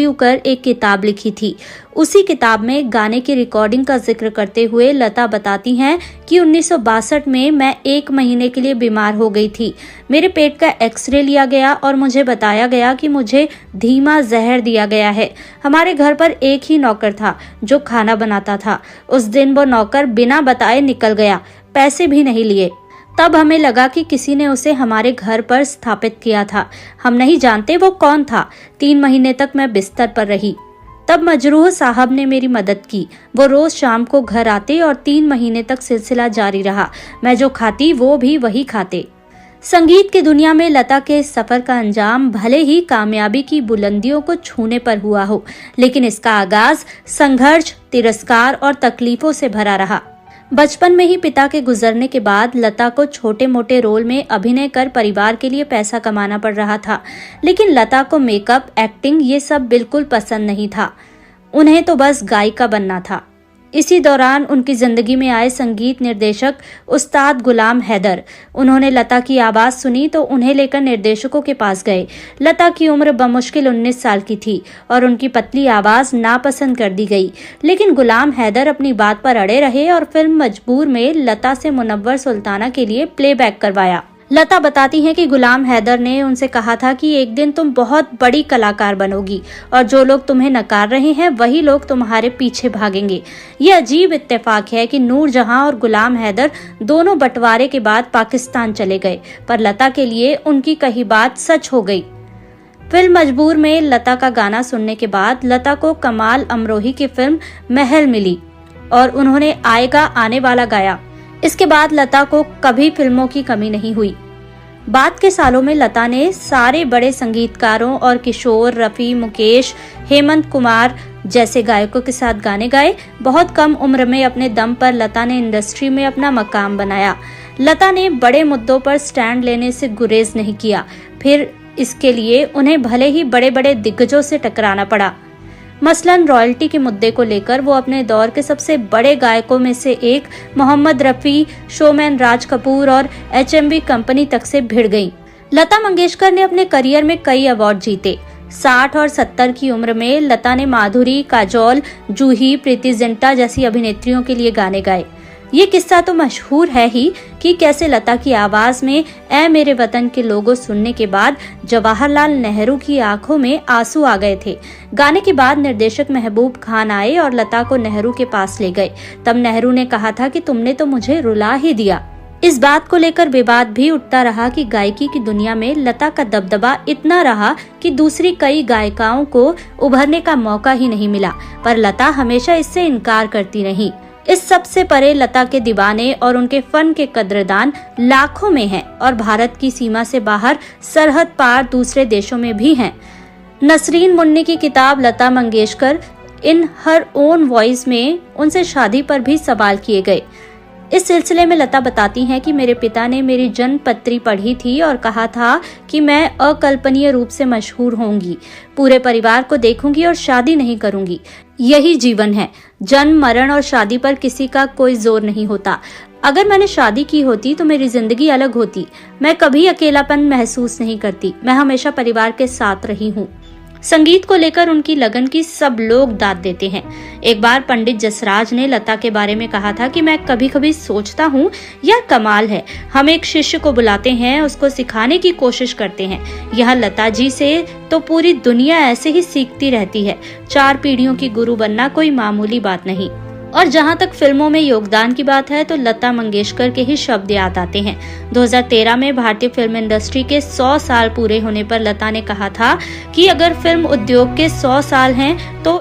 Interview कर एक किताब लिखी थी। उसी किताब में गाने की रिकॉर्डिंग का जिक्र करते हुए लता बताती हैं कि 1962 में मैं 1 महीने के लिए बीमार हो गई थी। मेरे पेट का एक्सरे लिया गया और मुझे बताया गया कि मुझे धीमा जहर दिया गया है। हमारे घर पर एक ही नौकर था जो खाना बनाता था। उस दिन वो नौकर बिना बताए निकल गया, पैसे भी नहीं लिए। तब हमें लगा कि किसी ने उसे हमारे घर पर स्थापित किया था। हम नहीं जानते वो कौन था। 3 महीने तक मैं बिस्तर पर रही। तब मजरूह साहब ने मेरी मदद की। वो रोज शाम को घर आते और 3 महीने तक सिलसिला जारी रहा। मैं जो खाती वो भी वही खाते। संगीत की दुनिया में लता के इस सफर का अंजाम भले ही कामयाबी की बुलंदियों को छूने पर हुआ हो, लेकिन इसका आगाज संघर्ष, तिरस्कार और तकलीफों से भरा रहा। बचपन में ही पिता के गुजरने के बाद लता को छोटे मोटे रोल में अभिनय कर परिवार के लिए पैसा कमाना पड़ रहा था, लेकिन लता को मेकअप, एक्टिंग ये सब बिल्कुल पसंद नहीं था। उन्हें तो बस गायिका बनना था। इसी दौरान उनकी जिंदगी में आए संगीत निर्देशक उस्ताद गुलाम हैदर। उन्होंने लता की आवाज सुनी तो उन्हें लेकर निर्देशकों के पास गए। लता की उम्र बमुश्किल 19 साल की थी और उनकी पतली आवाज नापसंद कर दी गई, लेकिन गुलाम हैदर अपनी बात पर अड़े रहे और फिल्म मजबूर में लता से मुनव्वर सुल्ताना के लिए प्लेबैक करवाया। लता बताती हैं कि गुलाम हैदर ने उनसे कहा था कि एक दिन तुम बहुत बड़ी कलाकार बनोगी और जो लोग तुम्हें नकार रहे हैं वही लोग तुम्हारे पीछे भागेंगे। ये अजीब इत्तेफाक है कि नूरजहां और गुलाम हैदर दोनों बंटवारे के बाद पाकिस्तान चले गए, पर लता के लिए उनकी कही बात सच हो गई। फिल्म मजबूर में लता का गाना सुनने के बाद लता को कमाल अमरोही की फिल्म महल मिली और उन्होंने आएगा आने वाला गाया। इसके बाद लता को कभी फिल्मों की कमी नहीं हुई। बाद के सालों में लता ने सारे बड़े संगीतकारों और किशोर, रफी, मुकेश, हेमंत कुमार जैसे गायकों के साथ गाने गाए। बहुत कम उम्र में अपने दम पर लता ने इंडस्ट्री में अपना मकाम बनाया। लता ने बड़े मुद्दों पर स्टैंड लेने से गुरेज नहीं किया, फिर इसके लिए उन्हें भले ही बड़े बड़े दिग्गजों से टकराना पड़ा। मसलन रॉयल्टी के मुद्दे को लेकर वो अपने दौर के सबसे बड़े गायकों में से एक मोहम्मद रफी, शोमैन राज कपूर और HMV कंपनी तक से भिड़ गईं। लता मंगेशकर ने अपने करियर में कई अवार्ड जीते। 60 और 70 की उम्र में लता ने माधुरी, काजोल, जूही, प्रीति जिंटा जैसी अभिनेत्रियों के लिए गाने गाए। ये किस्सा तो मशहूर है ही कि कैसे लता की आवाज में ऐ मेरे वतन के लोगों सुनने के बाद जवाहरलाल नेहरू की आंखों में आंसू आ गए थे। गाने के बाद निर्देशक महबूब खान आए और लता को नेहरू के पास ले गए। तब नेहरू ने कहा था कि तुमने तो मुझे रुला ही दिया। इस बात को लेकर विवाद भी उठता रहा कि गायकी की दुनिया में लता का दबदबा इतना रहा कि दूसरी कई गायिकाओं को उभरने का मौका ही नहीं मिला, पर लता हमेशा इससे इनकार करती रही। इस सब से परे लता के दीवाने और उनके फन के कद्रदान लाखों में हैं और भारत की सीमा से बाहर सरहद पार दूसरे देशों में भी हैं। नसरीन मुन्नी की किताब लता मंगेशकर इन हर ओन वॉइस में उनसे शादी पर भी सवाल किए गए। इस सिलसिले में लता बताती हैं कि मेरे पिता ने मेरी जन्म पत्री पढ़ी थी और कहा था कि मैं अकल्पनीय रूप से मशहूर होंगी, पूरे परिवार को देखूंगी और शादी नहीं करूंगी। यही जीवन है। जन्म, मरण और शादी पर किसी का कोई जोर नहीं होता। अगर मैंने शादी की होती तो मेरी जिंदगी अलग होती। मैं कभी अकेलापन महसूस नहीं करती। मैं हमेशा परिवार के साथ रही हूँ। संगीत को लेकर उनकी लगन की सब लोग दाद देते हैं। एक बार पंडित जसराज ने लता के बारे में कहा था कि मैं कभी कभी सोचता हूँ यह कमाल है, हम एक शिष्य को बुलाते हैं, उसको सिखाने की कोशिश करते हैं। यहाँ लता जी से तो पूरी दुनिया ऐसे ही सीखती रहती है। 4 पीढ़ियों की गुरु बनना कोई मामूली बात नहीं। और जहां तक फिल्मों में योगदान की बात है तो लता मंगेशकर के ही शब्द याद आते हैं। 2013 में भारतीय फिल्म इंडस्ट्री के 100 साल पूरे होने पर लता ने कहा था कि अगर फिल्म उद्योग के 100 साल हैं तो